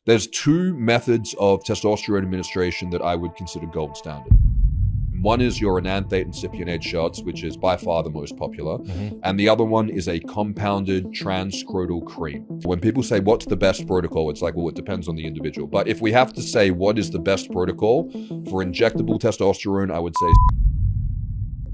There's two methods of testosterone administration that I would consider gold standard. One is your enanthate and cypionate shots, which is by far the most popular. And the other one is a compounded transscrotal cream. When people say, what's the best protocol? It's like, well, it depends on the individual. But if we have to say what is the best protocol for injectable testosterone, I would say...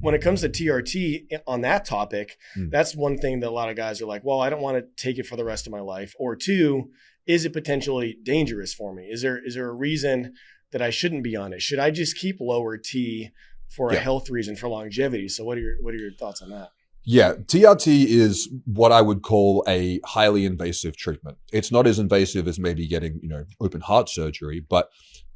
When it comes to TRT on that topic, that's one thing that a lot of guys are like, well, I don't want to take it for the rest of my life. Or two, is it potentially dangerous for me? Is there a reason that I shouldn't be on it? Should I just keep lower T for a health reason, for longevity? So what are your thoughts on that? Yeah, TRT is what I would call a highly invasive treatment. It's not as invasive as maybe getting, open heart surgery, but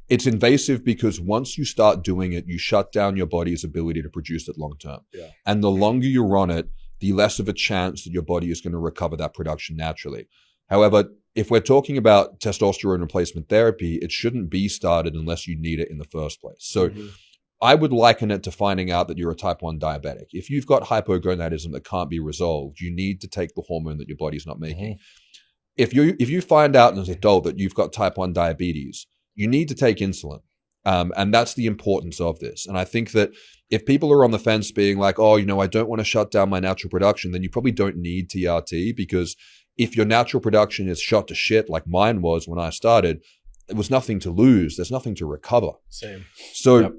it's invasive because once you start doing it, you shut down your body's ability to produce it long term. Yeah. And the longer you're on it, the less of a chance that your body is going to recover that production naturally. However, if we're talking about testosterone replacement therapy, it shouldn't be started unless you need it in the first place. So I would liken it to finding out that you're a type 1 diabetic. If you've got hypogonadism that can't be resolved, you need to take the hormone that your body's not making. If you find out as an adult that you've got type 1 diabetes, you need to take insulin. And that's the importance of this. And I think that if people are on the fence being like, oh, I don't want to shut down my natural production, then you probably don't need TRT, because if your natural production is shot to shit like mine was when I started, there was nothing to lose. There's nothing to recover. Same. So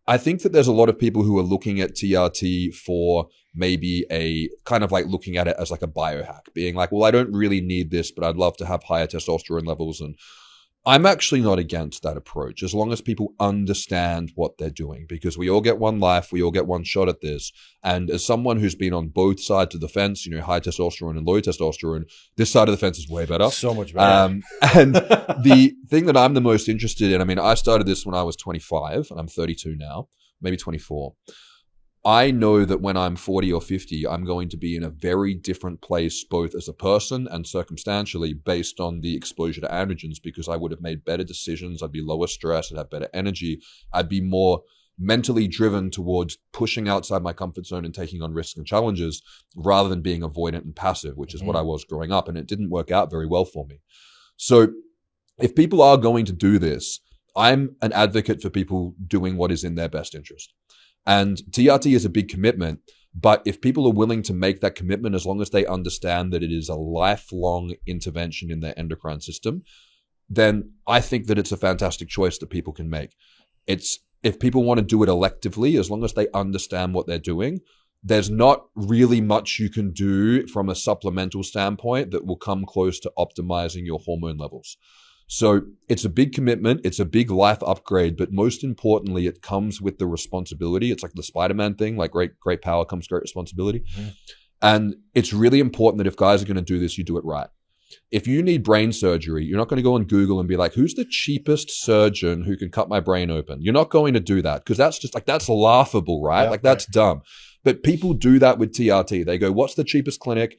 I think that there's a lot of people who are looking at TRT for maybe a kind of like looking at it as like a biohack, being like, well, I don't really need this, but I'd love to have higher testosterone levels. And I'm actually not against that approach, as long as people understand what they're doing, because we all get one life, we all get one shot at this. And as someone who's been on both sides of the fence, high testosterone and low testosterone, this side of the fence is way better. So much better. And the thing that I'm the most interested in, I started this when I was 25 and I'm 32 now, maybe 24. I know that when I'm 40 or 50, I'm going to be in a very different place, both as a person and circumstantially, based on the exposure to androgens, because I would have made better decisions. I'd be lower stress. I'd have better energy. I'd be more mentally driven towards pushing outside my comfort zone and taking on risks and challenges, rather than being avoidant and passive, which is what I was growing up. And it didn't work out very well for me. So if people are going to do this, I'm an advocate for people doing what is in their best interest. And TRT is a big commitment, but if people are willing to make that commitment, as long as they understand that it is a lifelong intervention in their endocrine system, then I think that it's a fantastic choice that people can make. If people want to do it electively, as long as they understand what they're doing, there's not really much you can do from a supplemental standpoint that will come close to optimizing your hormone levels. So it's a big commitment. It's a big life upgrade, but most importantly, it comes with the responsibility. It's like the Spider-Man thing, like great power comes great responsibility. And it's really important that if guys are going to do this, you do it right. If you need brain surgery, you're not going to go on Google and be like, who's the cheapest surgeon who can cut my brain open? You're not going to do that, because that's just like, that's laughable, right? That's dumb. But people do that with TRT. They go, what's the cheapest clinic?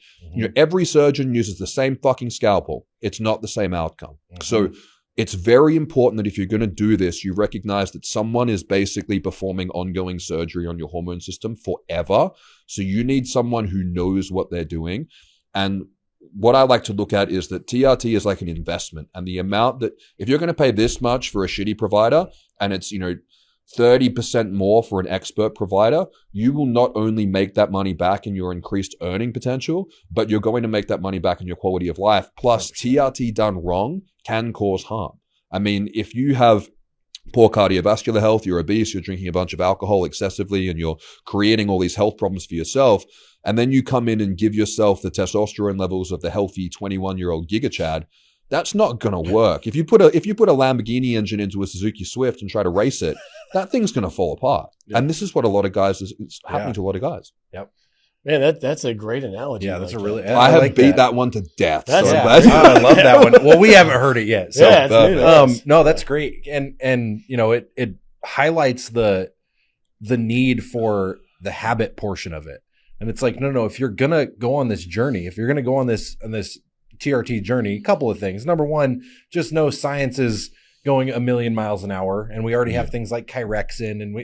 Every surgeon uses the same fucking scalpel. It's not the same outcome. So it's very important that if you're going to do this, you recognize that someone is basically performing ongoing surgery on your hormone system forever. So you need someone who knows what they're doing. And what I like to look at is that TRT is like an investment, and the amount that if you're going to pay this much for a shitty provider and it's, 30% more for an expert provider, you will not only make that money back in your increased earning potential, but you're going to make that money back in your quality of life. Plus, 100%. TRT done wrong can cause harm. If you have poor cardiovascular health, you're obese, you're drinking a bunch of alcohol excessively, and you're creating all these health problems for yourself, and then you come in and give yourself the testosterone levels of the healthy 21-year-old Giga Chad, that's not going to work. If you put a Lamborghini engine into a Suzuki Swift and try to race it, that thing's going to fall apart. And this is what a lot of guys it's happening to a lot of guys. Man, that's a great analogy. Yeah, that's a really. I have beat that one to death. I love that one. Well, we haven't heard it yet. So no, that's great. And it highlights the need for the habit portion of it. And it's like, no, if you're gonna go on this journey, if you're gonna go on this TRT journey, a couple of things. Number one, just know science is going 1,000,000 miles an hour, and we already have things like Chirexin, and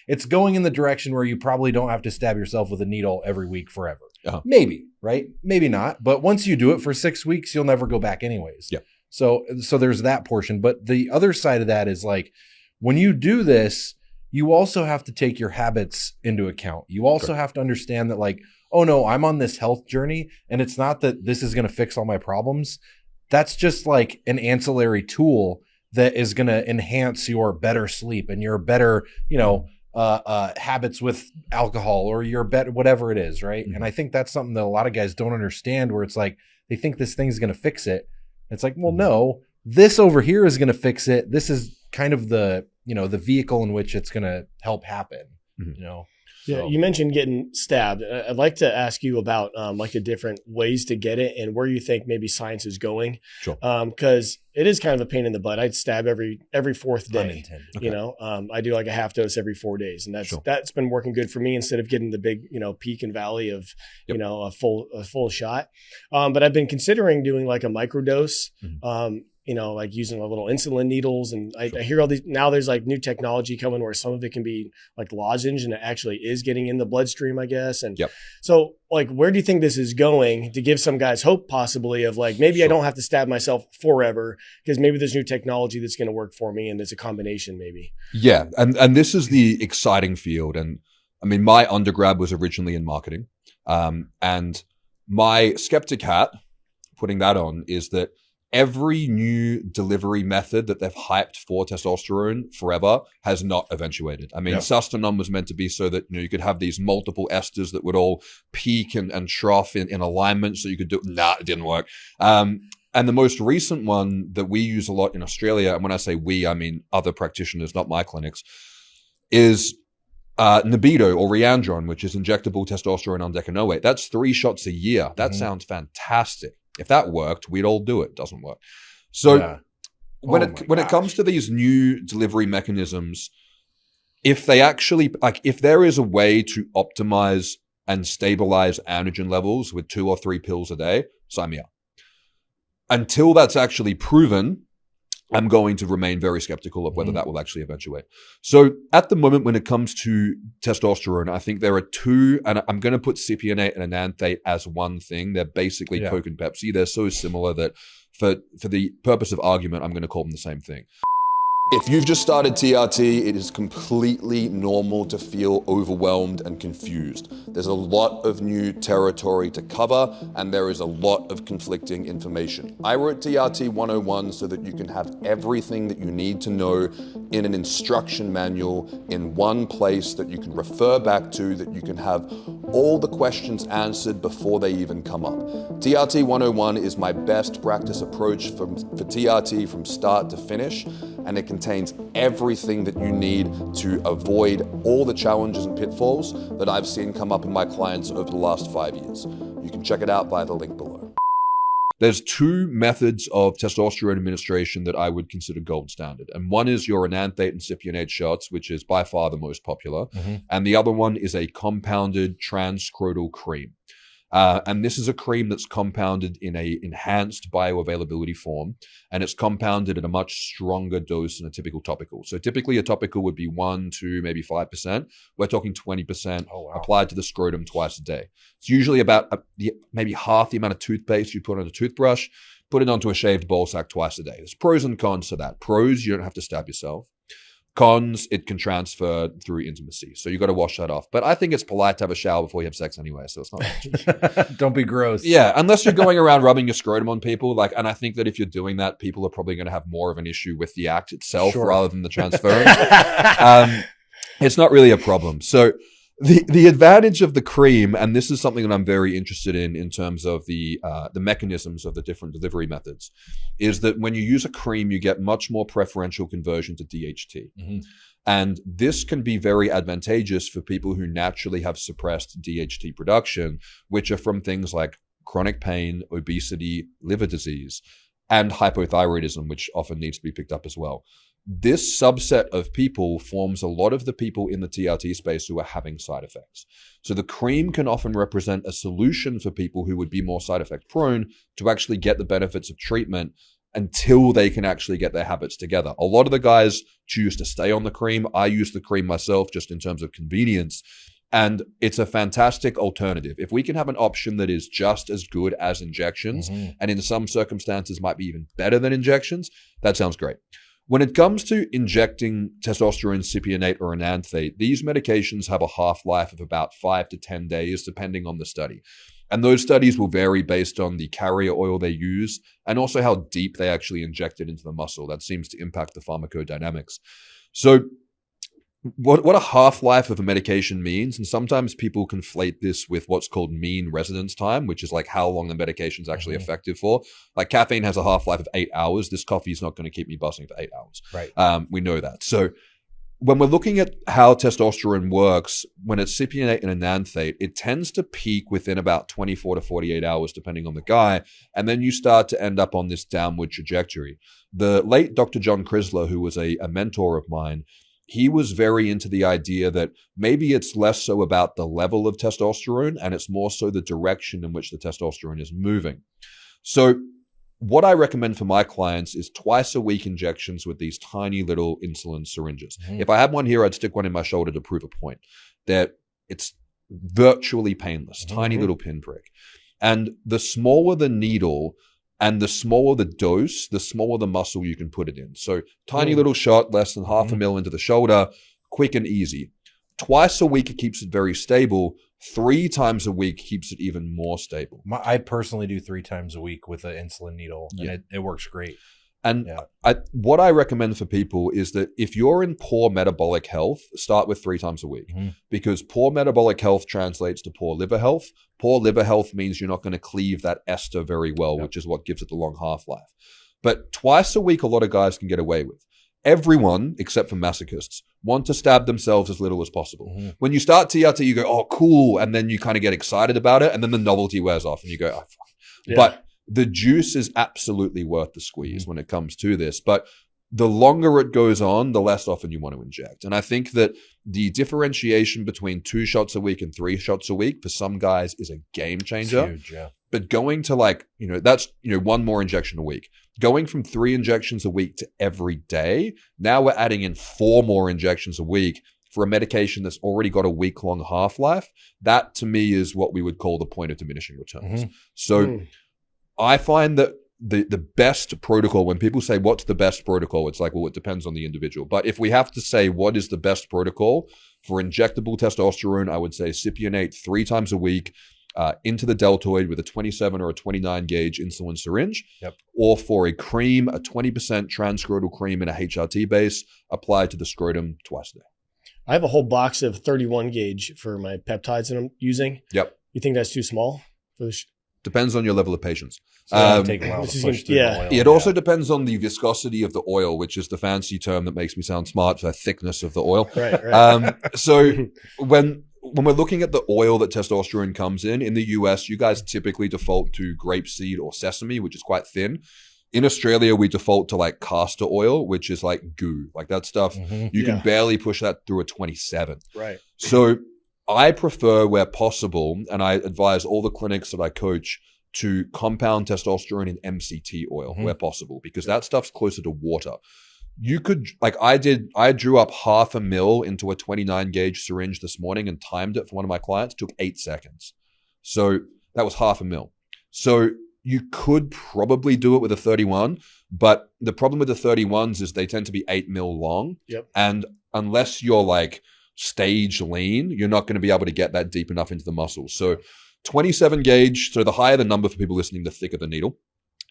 it's going in the direction where you probably don't have to stab yourself with a needle every week forever. Maybe, right? Maybe not. But once you do it for 6 weeks, you'll never go back anyways. So there's that portion. But the other side of that is like, when you do this, you also have to take your habits into account. You also have to understand that like, oh no, I'm on this health journey and it's not that this is going to fix all my problems. That's just like an ancillary tool that is going to enhance your better sleep and your better, habits with alcohol or your better, whatever it is. Right. Mm-hmm. And I think that's something that a lot of guys don't understand, where it's like, they think this thing's going to fix it. It's like, well, no, this over here is going to fix it. This is kind of the vehicle in which it's going to help happen, Yeah, so. you mentioned getting stabbed. I'd like to ask you about like the different ways to get it and where you think maybe science is going. Sure. Because it is kind of a pain in the butt. I'd stab every fourth day. Okay. I do like a half dose every 4 days, and that's been working good for me instead of getting the big peak and valley of a full shot. But I've been considering doing like a microdose. Mm-hmm. Like using a little insulin needles. And I hear all these, now there's like new technology coming where some of it can be like lozenge and it actually is getting in the bloodstream, I guess. And so like, where do you think this is going to give some guys hope possibly of like, maybe I don't have to stab myself forever because maybe there's new technology that's going to work for me and it's a combination maybe. Yeah. And this is the exciting field. And I mean, my undergrad was originally in marketing. And my skeptic hat, putting that on, is that every new delivery method that they've hyped for testosterone forever has not eventuated. I mean, sustanon was meant to be so that you could have these multiple esters that would all peak and trough in alignment, so you could do. It didn't work. And the most recent one that we use a lot in Australia, and when I say we, I mean other practitioners, not my clinics, is Nebido or Reandron, which is injectable testosterone undecanoate. That's 3 shots a year. That sounds fantastic. If that worked, we'd all do it. Doesn't work. So when it comes to these new delivery mechanisms, if they actually, like, if there is a way to optimize and stabilize androgen levels with 2 or 3 pills a day, sign me up. Until that's actually proven, I'm going to remain very skeptical of whether that will actually eventuate. So at the moment, when it comes to testosterone, I think there are 2, and I'm going to put cypionate and enanthate as one thing. They're basically Coke and Pepsi. They're so similar that for the purpose of argument, I'm going to call them the same thing. If you've just started TRT, it is completely normal to feel overwhelmed and confused. There's a lot of new territory to cover, and there is a lot of conflicting information. I wrote TRT 101 so that you can have everything that you need to know in an instruction manual in one place that you can refer back to, that you can have all the questions answered before they even come up. TRT 101 is my best practice approach for TRT from start to finish, and it contains everything that you need to avoid all the challenges and pitfalls that I've seen come up in my clients over the last 5 years. You can check it out via the link below. There's 2 methods of testosterone administration that I would consider gold standard. And one is your enanthate and cypionate shots, which is by far the most popular. And the other one is a compounded transscrotal cream. And this is a cream that's compounded in a enhanced bioavailability form, and it's compounded at a much stronger dose than a typical topical. So typically a topical would be 1, 2, maybe 5%. We're talking 20% applied to the scrotum twice a day. It's usually about maybe half the amount of toothpaste you put on a toothbrush, put it onto a shaved ball sack twice a day. There's pros and cons to that. Pros, you don't have to stab yourself. Cons, it can transfer through intimacy. So you got to wash that off. But I think it's polite to have a shower before you have sex anyway. So it's not. Don't be gross. Yeah. Unless you're going around rubbing your scrotum on people. And I think that if you're doing that, people are probably going to have more of an issue with the act itself rather than the transferring. It's not really a problem. So the advantage of the cream, and this is something that I'm very interested in terms of the mechanisms of the different delivery methods, is that when you use a cream, you get much more preferential conversion to DHT. And this can be very advantageous for people who naturally have suppressed DHT production, which are from things like chronic pain, obesity, liver disease, and hypothyroidism, which often needs to be picked up as well. This subset of people forms a lot of the people in the TRT space who are having side effects. So the cream can often represent a solution for people who would be more side effect prone to actually get the benefits of treatment until they can actually get their habits together. A lot of the guys choose to stay on the cream. I use the cream myself just in terms of convenience. And it's a fantastic alternative. If we can have an option that is just as good as injections, and in some circumstances might be even better than injections, that sounds great. When it comes to injecting testosterone, cypionate, or enanthate, these medications have a half-life of about 5 to 10 days, depending on the study. And those studies will vary based on the carrier oil they use and also how deep they actually inject it into the muscle. That seems to impact the pharmacodynamics. So what a half-life of a medication means, and sometimes people conflate this with what's called mean residence time, which is like how long the medication is actually effective for. Like caffeine has a half-life of 8 hours. This coffee is not going to keep me buzzing for 8 hours. Right. We know that. So when we're looking at how testosterone works, when it's cypionate and enanthate, it tends to peak within about 24 to 48 hours, depending on the guy. And then you start to end up on this downward trajectory. The late Dr. John Chrysler, who was a mentor of mine, he was very into the idea that maybe it's less so about the level of testosterone and it's more so the direction in which the testosterone is moving. So what I recommend for my clients is twice a week injections with these tiny little insulin syringes. If I had one here, I'd stick one in my shoulder to prove a point. That it's virtually painless, tiny little pinprick. And the smaller the needle and the smaller the dose, the smaller the muscle you can put it in. So tiny little shot, less than half a mil into the shoulder, quick and easy. Twice a week, it keeps it very stable. 3 times a week keeps it even more stable. I personally do 3 times a week with an insulin needle, and it works great. And what I recommend for people is that if you're in poor metabolic health, start with 3 times a week, because poor metabolic health translates to poor liver health. Poor liver health means you're not going to cleave that ester very well, which is what gives it the long half-life. But twice a week, a lot of guys can get away with. Everyone, except for masochists, want to stab themselves as little as possible. When you start TRT, you go, oh, cool. And then you kind of get excited about it. And then the novelty wears off and you go, oh, fuck. But the juice is absolutely worth the squeeze when it comes to this. But the longer it goes on, the less often you want to inject. And I think that the differentiation between 2 shots a week and 3 shots a week for some guys is a game changer. It's huge, But going to that's 1 more injection a week. Going from 3 injections a week to every day, now we're adding in 4 more injections a week for a medication that's already got a week-long half-life. That, to me, is what we would call the point of diminishing returns. So I find that the best protocol, when people say, what's the best protocol? It's like, well, it depends on the individual. But if we have to say what is the best protocol for injectable testosterone, I would say cypionate 3 times a week, into the deltoid with a 27 or a 29 gauge insulin syringe, or for a cream, a 20% transscrotal cream in a HRT base applied to the scrotum twice a day. I have a whole box of 31 gauge for my peptides that I'm using. You think that's too small for the Depends on your level of patience. So take a while to push through the oil. It also depends on the viscosity of the oil, which is the fancy term that makes me sound smart, the thickness of the oil. So when we're looking at the oil that testosterone comes in the US, you guys typically default to grapeseed or sesame, which is quite thin. In Australia, we default to like castor oil, which is like goo. Like that stuff, you can barely push that through a 27. So I prefer, where possible, and I advise all the clinics that I coach to compound testosterone in MCT oil where possible, because that stuff's closer to water. You could, like I drew up 0.5 ml into a 29 gauge syringe this morning and timed it for one of my clients. It took 8 seconds. So that was 0.5 ml. So you could probably do it with a 31, but the problem with the 31s is they tend to be 8 ml long. And unless you're like stage lean, you're not going to be able to get that deep enough into the muscle. So 27 gauge, so the higher the number for people listening, the thicker the needle.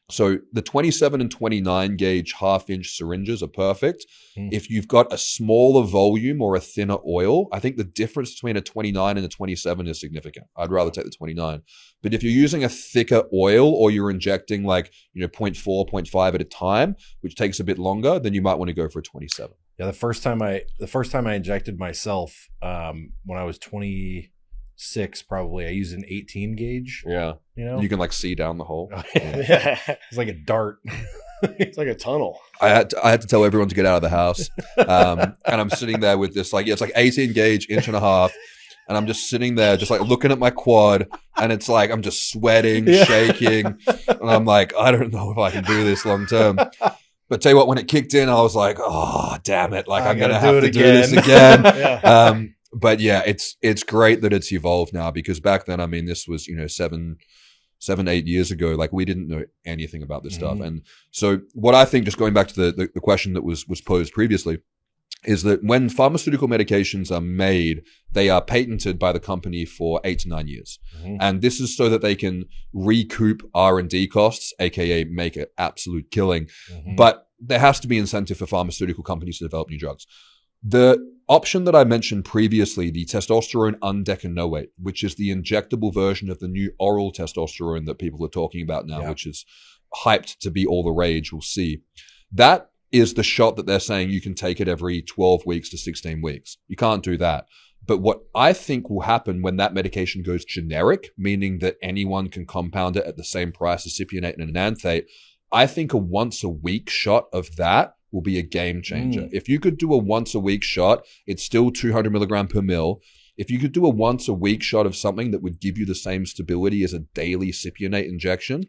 So the 27 and 29 gauge 1/2 inch syringes are perfect. If you've got a smaller volume or a thinner oil, I think the difference between a 29 and a 27 is significant. I'd rather take the 29. But if you're using a thicker oil or you're injecting like, 0.4, 0.5 at a time, which takes a bit longer, then you might want to go for a 27. Yeah, the first time I injected myself, when I was 26, probably, I used an 18 gauge. You can like see down the hole. It's like a dart. It's like a tunnel. I had to tell everyone to get out of the house, and I'm sitting there with this it's like 18 gauge, 1.5 inches, and I'm just sitting there, just like looking at my quad, and it's like I'm just sweating, shaking, and I'm like, I don't know if I can do this long term. But tell you what, when it kicked in, I was like, oh, damn it. Like, I'm going to have to do this again. But yeah, it's great that it's evolved now, because back then, I mean, this was, 8 years ago, like we didn't know anything about this stuff. And so what I think, just going back to the question that was posed previously, is that when pharmaceutical medications are made, they are patented by the company for 8 to 9 years. And this is so that they can recoup R&D costs, aka make an absolute killing. But there has to be incentive for pharmaceutical companies to develop new drugs. The option that I mentioned previously, the testosterone undecanoate, which is the injectable version of the new oral testosterone that people are talking about now, which is hyped to be all the rage, we'll see. That is the shot that they're saying you can take it every 12 weeks to 16 weeks. You can't do that. But what I think will happen when that medication goes generic, meaning that anyone can compound it at the same price as cypionate and enanthate, I think a once a week shot of that will be a game changer. If you could do a once a week shot, it's still 200 milligram per mil. If you could do a once a week shot of something that would give you the same stability as a daily cypionate injection,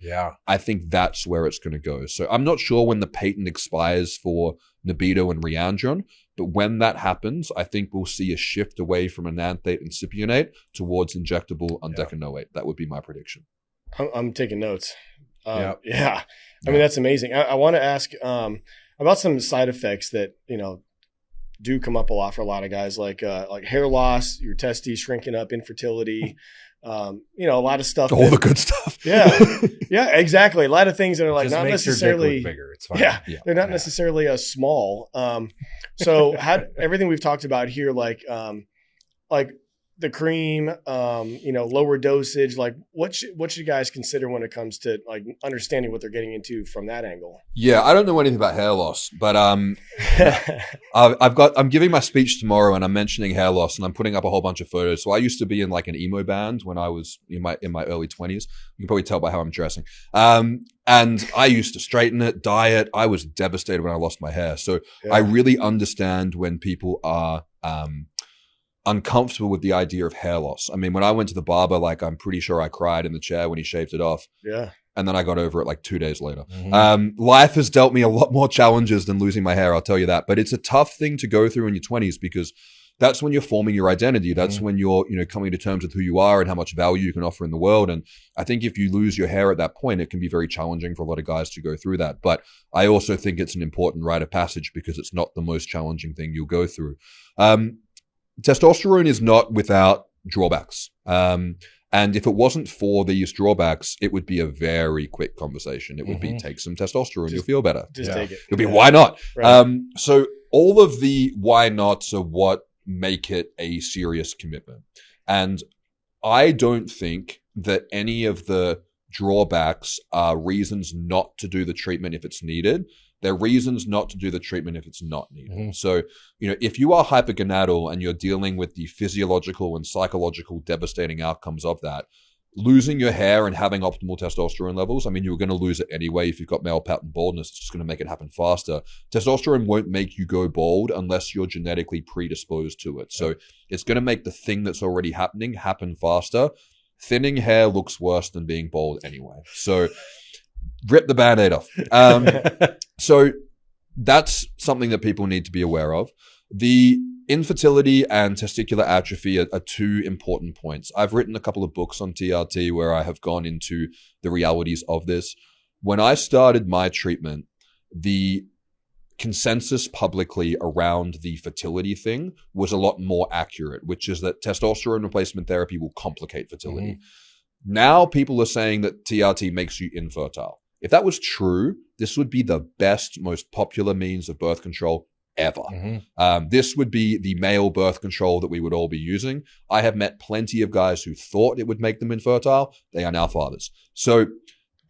I think that's where it's going to go. So I'm not sure when the patent expires for Nebido and Reandron, but when that happens, I think we'll see a shift away from enanthate and cypionate towards injectable undecanoate. That would be my prediction. I'm taking notes. I mean, that's amazing. I want to ask about some side effects that, do come up a lot for a lot of guys, like hair loss, your testes shrinking up, infertility, a lot of stuff. All the good stuff. Yeah, exactly. A lot of things that are like Just not makes necessarily your dick look bigger. It's fine. They're not necessarily as small. So everything we've talked about here, like the cream, lower dosage, like what should you guys consider when it comes to like understanding what they're getting into from that angle? Yeah, I don't know anything about hair loss, but I'm giving my speech tomorrow and I'm mentioning hair loss and I'm putting up a whole bunch of photos. So I used to be in like an emo band when I was in my early 20s. You can probably tell by how I'm dressing. And I used to straighten it, dye it. I was devastated when I lost my hair. So I really understand when people are uncomfortable with the idea of hair loss. I mean, when I went to the barber, like I'm pretty sure I cried in the chair when he shaved it off. Yeah. And then I got over it like 2 days later. Life has dealt me a lot more challenges than losing my hair, I'll tell you that. But it's a tough thing to go through in your 20s because that's when you're forming your identity. That's when you're, coming to terms with who you are and how much value you can offer in the world. And I think if you lose your hair at that point, it can be very challenging for a lot of guys to go through that. But I also think it's an important rite of passage because it's not the most challenging thing you'll go through. Testosterone is not without drawbacks. And if it wasn't for these drawbacks, it would be a very quick conversation. It would be take some testosterone, you'll feel better. Just take it. It'll be why not? Right. So all of the why nots are what make it a serious commitment. And I don't think that any of the drawbacks are reasons not to do the treatment if it's needed. They're reasons not to do the treatment if it's not needed. So, if you are hypergonadal and you're dealing with the physiological and psychological devastating outcomes of that, losing your hair and having optimal testosterone levels, I mean, you're going to lose it anyway. If you've got male pattern baldness, it's just going to make it happen faster. Testosterone won't make you go bald unless you're genetically predisposed to it. So it's going to make the thing that's already happening happen faster. Thinning hair looks worse than being bald anyway. So rip the Band-Aid off. So that's something that people need to be aware of. The infertility and testicular atrophy are two important points. I've written a couple of books on TRT where I have gone into the realities of this. When I started my treatment, the consensus publicly around the fertility thing was a lot more accurate, which is that testosterone replacement therapy will complicate fertility. Now people are saying that TRT makes you infertile. If that was true, this would be the best, most popular means of birth control ever. This would be the male birth control that we would all be using. I have met plenty of guys who thought it would make them infertile. They are now fathers. So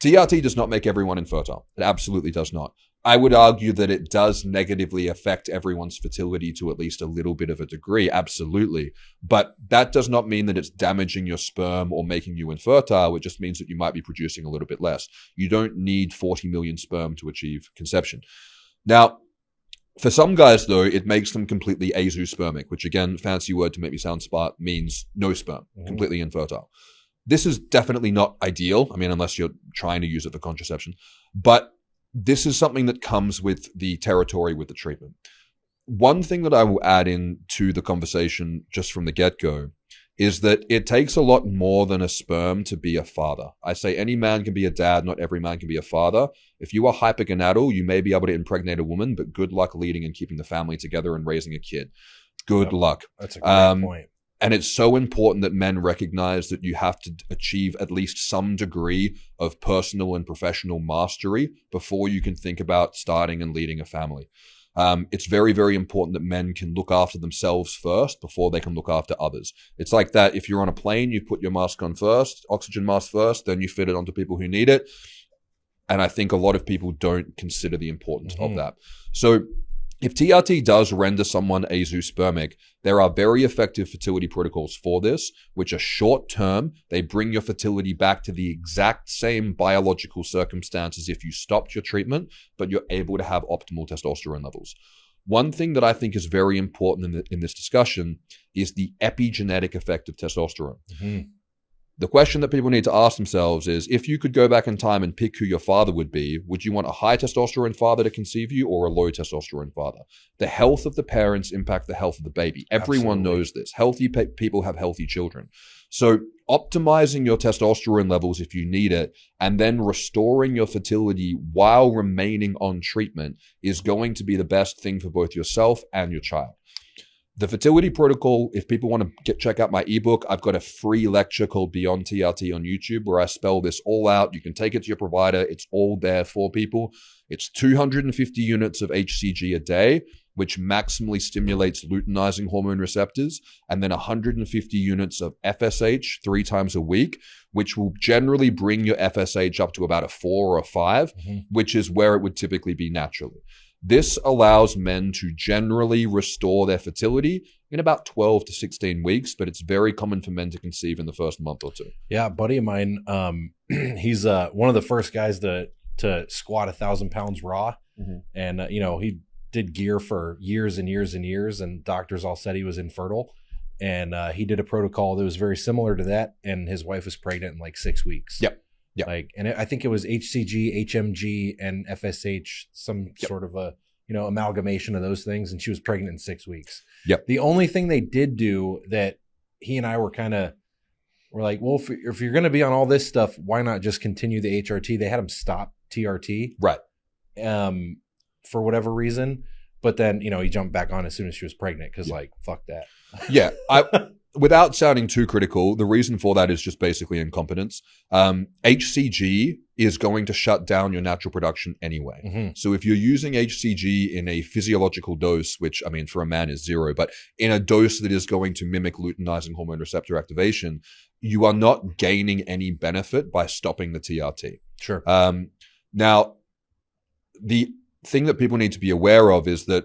TRT does not make everyone infertile. It absolutely does not. I would argue that it does negatively affect everyone's fertility to at least a little bit of a degree, absolutely. But that does not mean that it's damaging your sperm or making you infertile. It just means that you might be producing a little bit less. You don't need 40 million sperm to achieve conception. Now, for some guys, though, it makes them completely azoospermic, which again, fancy word to make me sound smart, means no sperm, completely infertile. This is definitely not ideal. I mean, unless you're trying to use it for contraception. But this is something that comes with the territory with the treatment. one thing that I will add into the conversation just from the get-go is that it takes a lot more than a sperm to be a father. I say any man can be a dad, not every man can be a father. If you are hypergonadal, you may be able to impregnate a woman, but good luck leading and keeping the family together and raising a kid. Good luck. That's a great point. And it's so important that men recognize that you have to achieve at least some degree of personal and professional mastery before you can think about starting and leading a family. It's very, very important that men can look after themselves first before they can look after others. It's like that if you're on a plane, you put your mask on first, oxygen mask first, then you fit it onto people who need it. And I think a lot of people don't consider the importance of that. So if TRT does render someone azoospermic, there are very effective fertility protocols for this, which are short term. They bring your fertility back to the exact same biological circumstances if you stopped your treatment, but you're able to have optimal testosterone levels. One thing that I think is very important in this discussion is the epigenetic effect of testosterone. The question that people need to ask themselves is, if you could go back in time and pick who your father would be, would you want a high testosterone father to conceive you or a low testosterone father? The health of the parents impact the health of the baby. Everyone knows this. Healthy people have healthy children. So optimizing your testosterone levels if you need it, and then restoring your fertility while remaining on treatment is going to be the best thing for both yourself and your child. The fertility protocol, if people want to check out my ebook, I've got a free lecture called Beyond TRT on YouTube where I spell this all out. You can take it to your provider. It's all there for people. It's 250 units of HCG a day, which maximally stimulates luteinizing hormone receptors, and then 150 units of FSH 3 times a week, which will generally bring your FSH up to about a 4 or a 5, which is where it would typically be naturally. This allows men to generally restore their fertility in about 12 to 16 weeks, but it's very common for men to conceive in the first month or two. Yeah, a buddy of mine, he's one of the first guys to squat 1,000 pounds raw. And, he did gear for years and years and years, and doctors all said he was infertile. And he did a protocol that was very similar to that, and his wife was pregnant in like 6 weeks. Yep. And I think it was HCG, HMG, and FSH, some sort of a amalgamation of those things, and she was pregnant in 6 weeks. The only thing they did do that he and I were like, well, if you're going to be on all this stuff, why not just continue the HRT? They had him stop TRT, right? For whatever reason, but then he jumped back on as soon as she was pregnant because fuck that. Without sounding too critical, the reason for that is just basically incompetence. HCG is going to shut down your natural production anyway. So if you're using HCG in a physiological dose, which for a man is 0, but in a dose that is going to mimic luteinizing hormone receptor activation, you are not gaining any benefit by stopping the TRT. Sure. Now, the thing that people need to be aware of is that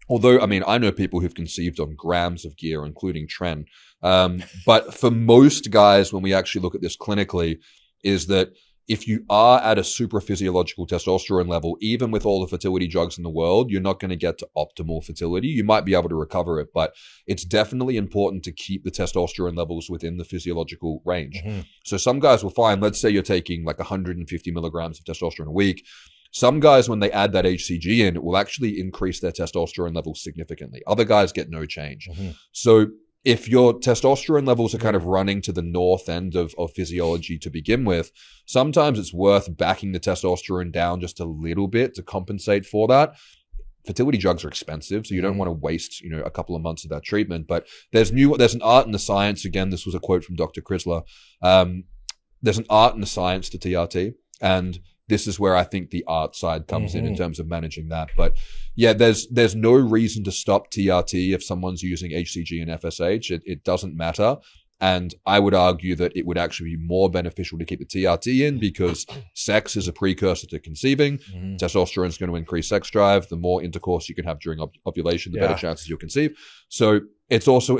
although, I know people who've conceived on grams of gear, including Tren. But for most guys, when we actually look at this clinically, is that if you are at a super physiological testosterone level, even with all the fertility drugs in the world, you're not going to get to optimal fertility. You might be able to recover it, but it's definitely important to keep the testosterone levels within the physiological range. So some guys will find, let's say you're taking like 150 milligrams of testosterone a week. Some guys, when they add that HCG in, it will actually increase their testosterone levels significantly. Other guys get no change. So if your testosterone levels are kind of running to the north end of physiology to begin with, sometimes it's worth backing the testosterone down just a little bit to compensate for that. Fertility drugs are expensive, so you don't want to waste, a couple of months of that treatment. But there's an art and the science. Again, this was a quote from Dr. Chrysler. There's an art and a science to TRT, and this is where I think the art side comes in terms of managing that. But yeah, there's no reason to stop TRT if someone's using HCG and FSH. It doesn't matter. And I would argue that it would actually be more beneficial to keep the TRT in because sex is a precursor to conceiving. Testosterone is going to increase sex drive. The more intercourse you can have during ovulation, the better chances you'll conceive. So it's also,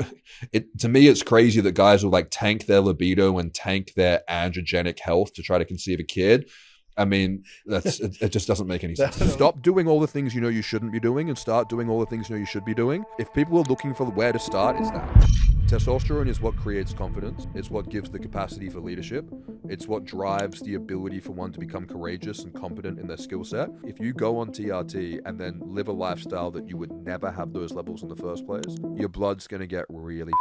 to me, it's crazy that guys will tank their libido and tank their androgenic health to try to conceive a kid. I mean, it just doesn't make any sense. Stop doing all the things you know you shouldn't be doing and start doing all the things you know you should be doing. If people are looking for where to start, it's that. Testosterone is what creates confidence. It's what gives the capacity for leadership. It's what drives the ability for one to become courageous and competent in their skill set. If you go on TRT and then live a lifestyle that you would never have those levels in the first place, your blood's going to get really